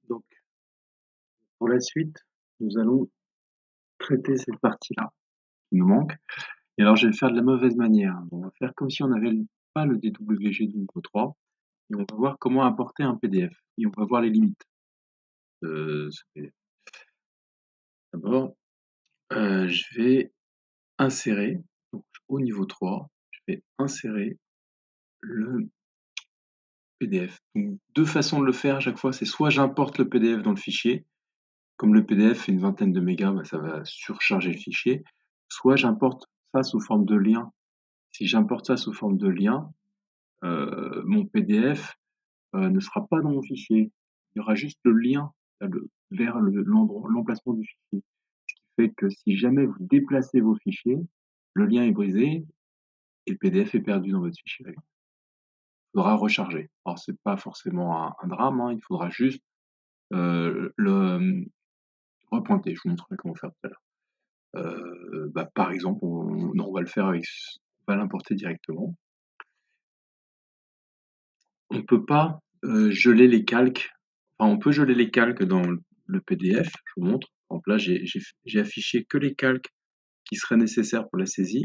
Donc, pour la suite, nous allons traiter cette partie-là qui nous manque. Et alors, je vais le faire de la mauvaise manière. On va faire comme si on n'avait pas le DWG du niveau 3 et on va voir comment importer un PDF. Et on va voir les limites de ce PDF. D'abord, je vais insérer, donc au niveau 3, je vais insérer le PDF. Donc, deux façons de le faire à chaque fois, c'est soit j'importe le PDF dans le fichier, comme le PDF fait une vingtaine de mégas, bah, ça va surcharger le fichier, soit j'importe ça sous forme de lien. Si j'importe ça sous forme de lien, mon PDF ne sera pas dans mon fichier. Il y aura juste le lien vers l'emplacement du fichier. Ce qui fait que si jamais vous déplacez vos fichiers, le lien est brisé et le PDF est perdu dans votre fichier. Il faudra recharger. Alors c'est pas forcément un drame, hein, il faudra juste le repointer. Je vous montrerai comment faire tout à l'heure. Par exemple, on va le faire avec, on va l'importer directement. On peut pas geler les calques. Enfin, on peut geler les calques dans le PDF. Je vous montre. Donc là, j'ai affiché que les calques qui seraient nécessaires pour la saisie,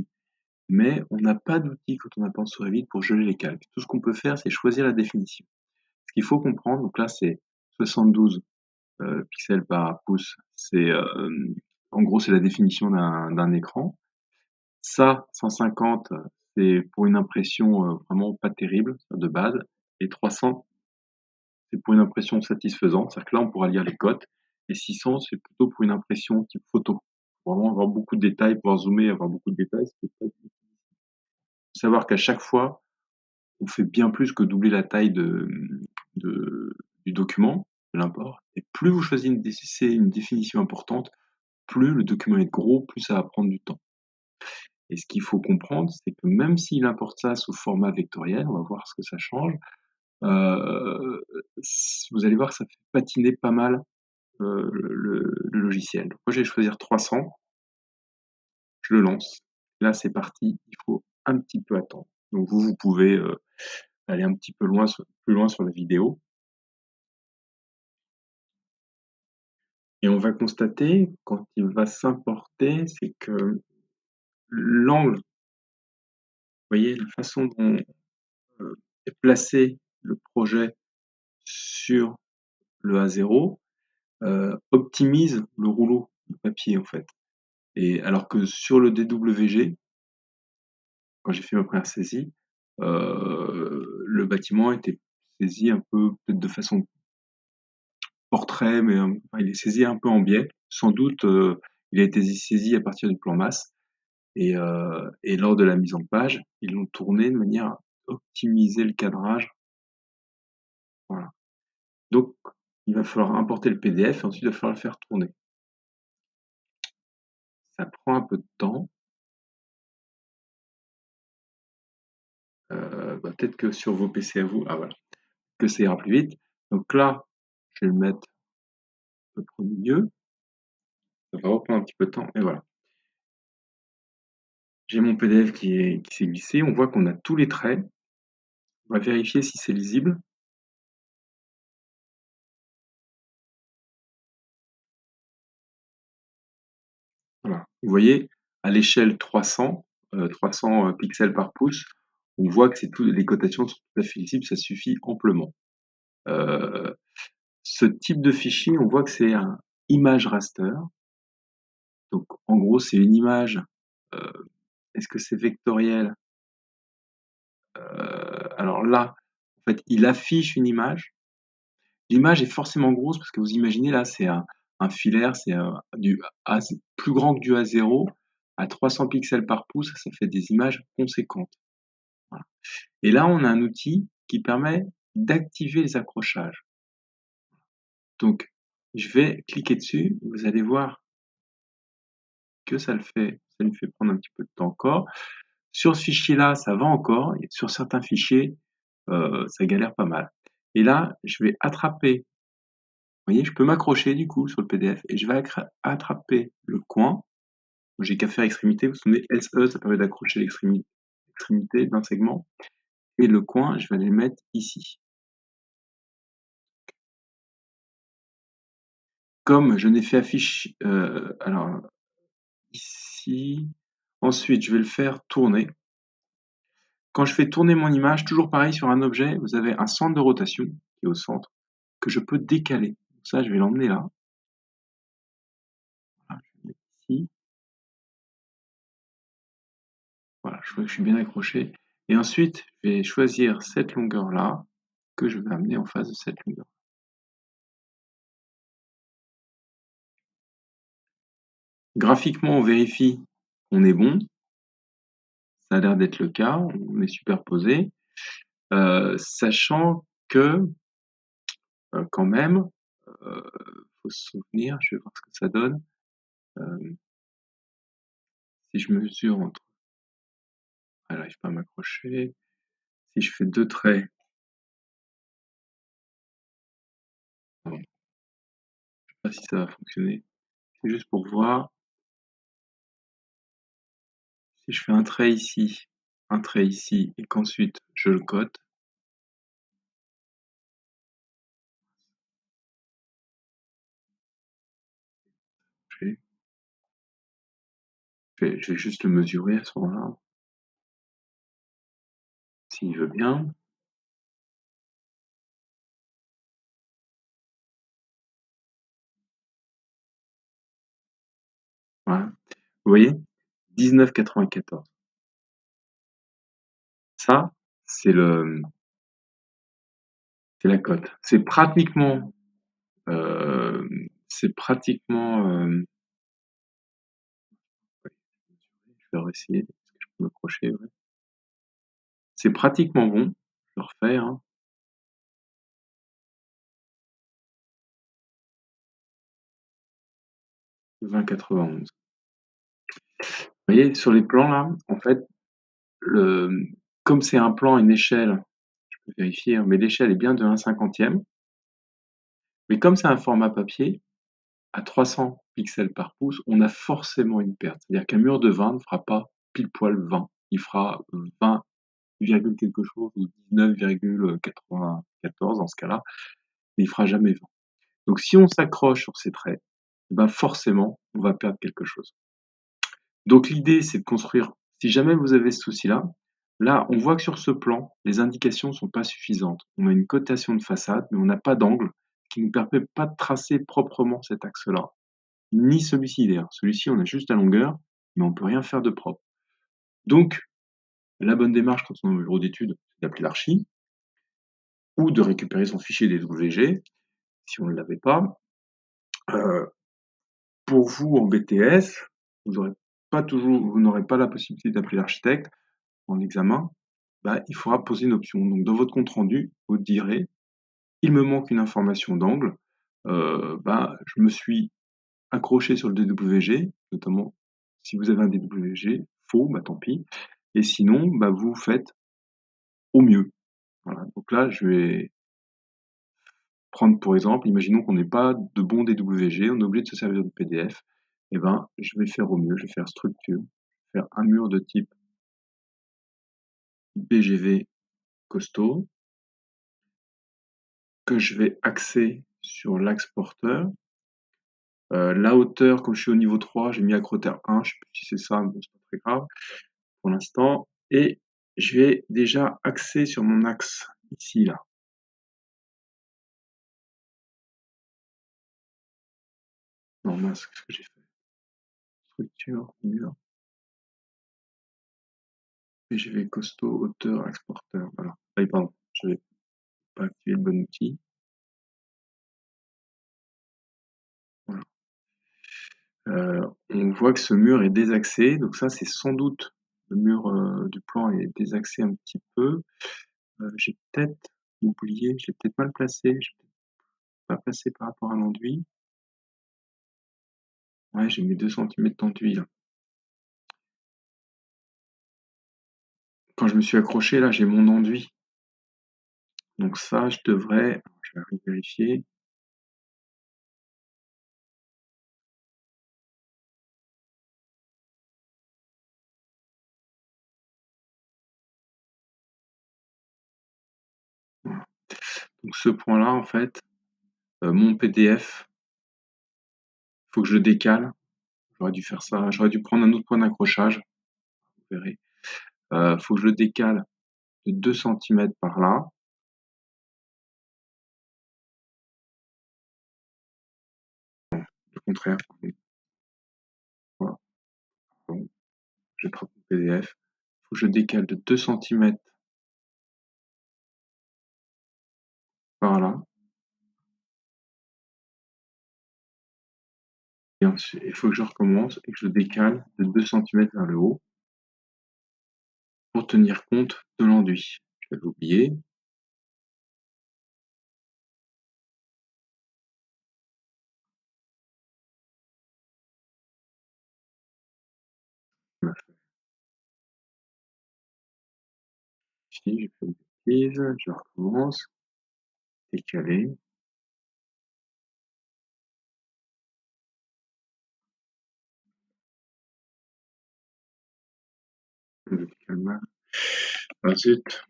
mais on n'a pas d'outil quand on apporte sur Revit pour geler les calques. Tout ce qu'on peut faire, c'est choisir la définition. Ce qu'il faut comprendre, donc là, c'est 72 pixels par pouce. C'est en gros, c'est la définition d'un écran. Ça, 150, c'est pour une impression vraiment pas terrible de base. Et 300, c'est pour une impression satisfaisante. C'est-à-dire que là, on pourra lire les cotes. Et 600, c'est plutôt pour une impression type photo. Pour vraiment avoir beaucoup de détails, pouvoir zoomer, avoir beaucoup de détails. Il faut savoir qu'à chaque fois, on fait bien plus que doubler la taille du document, de l'import. Et plus vous choisissez une définition importante, plus le document est gros, plus ça va prendre du temps. Et ce qu'il faut comprendre, c'est que même s'il importe ça sous format vectoriel, on va voir ce que ça change, vous allez voir que ça fait patiner pas mal le logiciel. Donc moi, je vais choisir 300, je le lance. Là, c'est parti, il faut un petit peu attendre. Donc vous pouvez aller un petit peu plus loin sur la vidéo. Et on va constater, quand il va s'importer, c'est que l'angle, vous voyez, la façon dont est placé le projet sur le A0 optimise le rouleau de papier en fait. Et alors que sur le DWG, quand j'ai fait ma première saisie, le bâtiment était saisi un peu peut-être de façon portrait, mais enfin, il est saisi un peu en biais. Sans doute, il a été saisi à partir du plan masse. Et lors de la mise en page, ils l'ont tourné de manière à optimiser le cadrage. Voilà. Donc, il va falloir importer le PDF et ensuite il va falloir le faire tourner. Ça prend un peu de temps. Peut-être que sur vos PC à vous, ah voilà, que ça ira plus vite. Donc là, je vais le mettre un peu au milieu. Ça va reprendre un petit peu de temps. Et voilà. J'ai mon PDF qui s'est glissé. On voit qu'on a tous les traits. On va vérifier si c'est lisible. Voilà. Vous voyez, à l'échelle 300 pixels par pouce, on voit que les cotations sont tout à fait lisibles, ça suffit amplement. Euh, Ce type de fichier, on voit que c'est un image raster. Donc, en gros, c'est une image. Euh, Est-ce que c'est vectoriel? Alors là, en fait, il affiche une image. L'image est forcément grosse parce que vous imaginez là, c'est un filaire, c'est plus grand que du A0 à 300 pixels par pouce, ça fait des images conséquentes. Voilà. Et là, on a un outil qui permet d'activer les accrochages. Donc, je vais cliquer dessus, vous allez voir que ça lui fait prendre un petit peu de temps encore. Sur ce fichier-là, ça va encore, et sur certains fichiers, ça galère pas mal. Et là, je vais attraper, vous voyez, je peux m'accrocher du coup sur le PDF et je vais attraper le coin. J'ai qu'à faire extrémité, vous vous souvenez, SE, ça permet d'accrocher l'extrémité d'un segment. Et le coin, je vais aller le mettre ici. comme je n'ai fait affiche, alors ici, ensuite je vais le faire tourner. Quand je fais tourner mon image, toujours pareil sur un objet, vous avez un centre de rotation qui est au centre, que je peux décaler. Ça, je vais l'emmener là. Voilà, je vais le mettre ici. Voilà, je vois que je suis bien accroché. Et ensuite, je vais choisir cette longueur-là, que je vais amener en face de cette longueur. Graphiquement, on vérifie qu'on est bon. Ça a l'air d'être le cas, on est superposé. Sachant que, quand même, faut se souvenir, je vais voir ce que ça donne. Si je mesure entre, ah, j'arrive pas à m'accrocher. Si je fais deux traits, bon, je sais pas si ça va fonctionner. C'est juste pour voir. Si je fais un trait ici, et qu'ensuite je le cote, je vais, je vais juste le mesurer à ce moment-là, s'il veut bien. Voilà. Vous voyez, 19,94. Ça, c'est c'est la cote. Euh, c'est pratiquement, ouais, je vais essayer, est-ce que je peux m'accrocher, ouais. C'est pratiquement bon. Je le refais, hein. 20,91. Vous voyez, sur les plans là, en fait, le, comme c'est un plan, une échelle, je peux vérifier, hein, mais l'échelle est bien de 1/50e. Mais comme c'est un format papier, à 300 pixels par pouce, on a forcément une perte. C'est-à-dire qu'un mur de 20 ne fera pas pile poil 20. Il fera 20, quelque chose, ou 19,94 dans ce cas-là, mais il fera jamais 20. Donc si on s'accroche sur ces traits, eh ben forcément, on va perdre quelque chose. Donc l'idée, c'est de construire, si jamais vous avez ce souci-là, là, on voit que sur ce plan, les indications ne sont pas suffisantes. On a une cotation de façade, mais on n'a pas d'angle, ce qui ne nous permet pas de tracer proprement cet axe-là. Ni celui-ci d'ailleurs. Celui-ci, on a juste la longueur, mais on ne peut rien faire de propre. Donc, la bonne démarche quand on est au bureau d'études, c'est d'appeler l'archi, ou de récupérer son fichier DWG, si on ne l'avait pas. Euh, pour vous, en BTS, vous n'aurez pas la possibilité d'appeler l'architecte en examen. Bah, il faudra poser une option. Donc, dans votre compte rendu, vous direz, il me manque une information d'angle. Bah, je me suis accroché sur le DWG, notamment si vous avez un DWG faux, bah tant pis. Et sinon, bah, vous faites au mieux. Voilà. Donc là, je vais prendre pour exemple, imaginons qu'on n'ait pas de bon DWG, on est obligé de se servir de PDF. Eh ben, je vais faire au mieux, je vais faire structure, je vais faire un mur de type BGV costaud, que je vais axer sur l'axe porteur. La hauteur, comme je suis au niveau 3, j'ai mis acrotère 1, je sais plus si c'est ça, mais c'est pas très grave pour l'instant. Et je vais déjà axer sur mon axe ici, là. Non, mince, qu'est-ce que j'ai fait? Structure, mur, BGV costaud, hauteur, axe porteur. Voilà. Ah, pardon, je n'avais pas activé le bon outil. Voilà. On voit que ce mur est désaxé, donc ça c'est sans doute le mur du plan est désaxé un petit peu. J'ai peut-être oublié, je l'ai peut-être mal placé, je l'ai pas placé par rapport à l'enduit. Ouais, j'ai mis 2 centimètres d'enduit là. Quand je me suis accroché là, j'ai mon enduit. Donc ça, je vais vérifier. Voilà. Donc ce point-là, en fait, mon PDF faut que je le décale. J'aurais dû faire ça. J'aurais dû prendre un autre point d'accrochage. Vous verrez. Faut que je le décale de 2 centimètres par là. Le contraire. Voilà. Bon, je trappe mon PDF. Faut que je décale de 2 centimètres par là. Et ensuite, il faut que je recommence et que je le décale de 2 centimètres vers le haut pour tenir compte de l'enduit. Je l'avais oublié. Ici, j'ai fait une bêtise. Je recommence. Décaler. Je décale mal. Ah zut.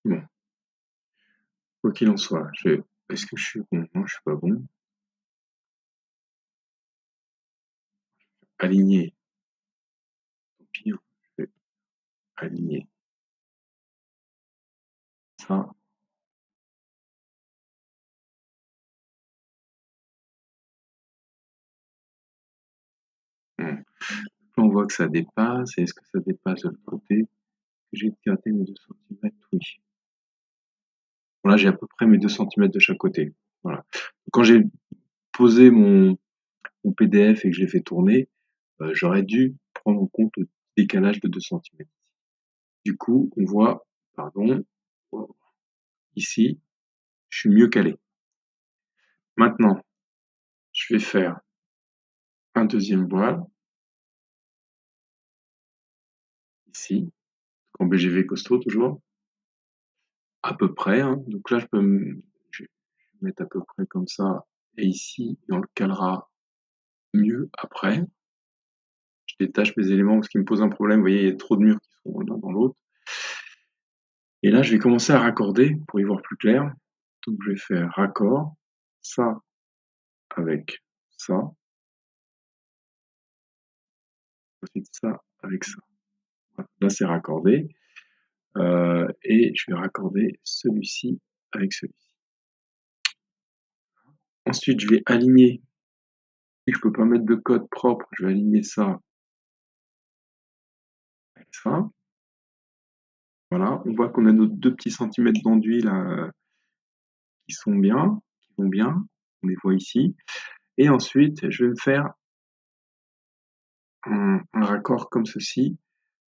Bon, quoi qu'il en soit, est-ce que je suis bon? Non, je suis pas bon. Aligner. Tant pis, hein. Je vais aligner ça. Bon. Là, on voit que ça dépasse. Et est-ce que ça dépasse de l'autre côté? J'ai gardé mes 2 centimètres, oui. Bon, là, j'ai à peu près mes 2 centimètres de chaque côté. Voilà. Quand j'ai posé mon PDF et que je l'ai fait tourner, j'aurais dû prendre en compte le décalage de 2 centimètres. Du coup, on voit, pardon, ici, je suis mieux calé. Maintenant, je vais faire un deuxième voile, ici, en BGV costaud toujours, à peu près, hein. Donc là, je vais mettre à peu près comme ça, et ici, et on le calera mieux après. Je détache mes éléments parce qu'ils me posent un problème. Vous voyez, il y a trop de murs qui sont l'un dans l'autre. Et là, je vais commencer à raccorder pour y voir plus clair. Donc, je vais faire raccord, ça avec ça, ensuite ça avec ça. Voilà. Là, c'est raccordé. Et je vais raccorder celui-ci avec celui-ci. Ensuite, je vais aligner. Je ne peux pas mettre de code propre. Je vais aligner ça avec ça. Voilà. On voit qu'on a nos 2 petits centimètres d'enduit là qui sont bien, qui vont bien. On les voit ici. Et ensuite, je vais me faire un raccord comme ceci.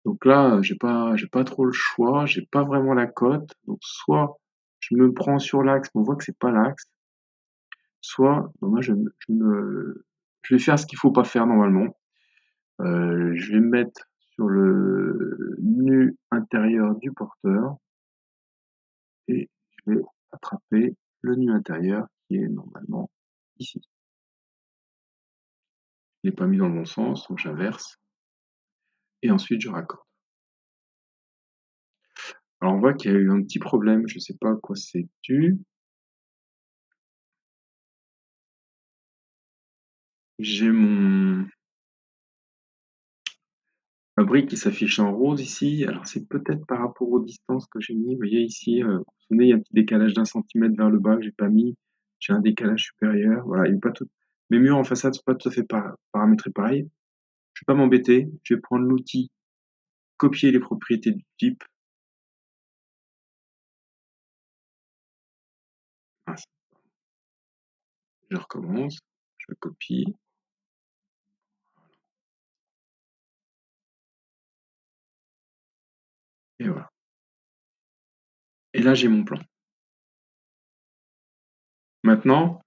Donc là, j'ai pas trop le choix, j'ai pas vraiment la cote. Donc soit je me prends sur l'axe, mais on voit que c'est pas l'axe. Soit, ben moi je vais faire ce qu'il faut pas faire normalement. Je vais me mettre sur le nu intérieur du porteur et je vais attraper le nu intérieur qui est normalement ici. Je l'ai pas mis dans le bon sens, donc j'inverse. Et ensuite je raccorde. Alors on voit qu'il y a eu un petit problème, je sais pas à quoi c'est dû. J'ai ma brique qui s'affiche en rose ici. Alors c'est peut-être par rapport aux distances que j'ai mis. Vous voyez ici, vous vous souvenez, il y a un petit décalage d'1 centimètre vers le bas que j'ai pas mis. J'ai un décalage supérieur. Voilà, il est pas tout. Mes murs en façade sont pas tout à fait paramétrés pareil. Je vais pas m'embêter. Je vais prendre l'outil, copier les propriétés du type. Ah, je recommence. Je copie. Et voilà. Et là, j'ai mon plan. Maintenant,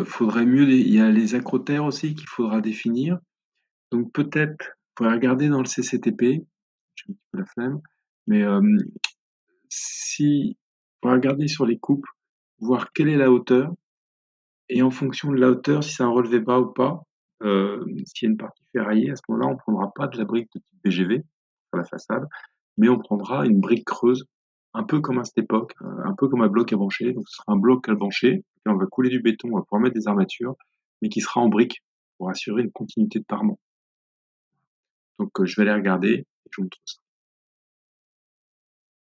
faudrait mieux. Il y a les acrotères aussi qu'il faudra définir. Donc peut-être, vous pourrez regarder dans le CCTP, j'ai un petit peu la flemme, mais si on va regarder sur les coupes, voir quelle est la hauteur, et en fonction de la hauteur, si c'est un relevé bas ou pas, S'il y a une partie ferraillée, à ce moment-là, on prendra pas de la brique de type BGV pour la façade, mais on prendra une brique creuse, un peu comme à cette époque, un peu comme un bloc à bancher. Donc ce sera un bloc à bancher, et on va couler du béton, on va pouvoir mettre des armatures, mais qui sera en brique pour assurer une continuité de parement. Donc je vais aller regarder et je vous montre ça.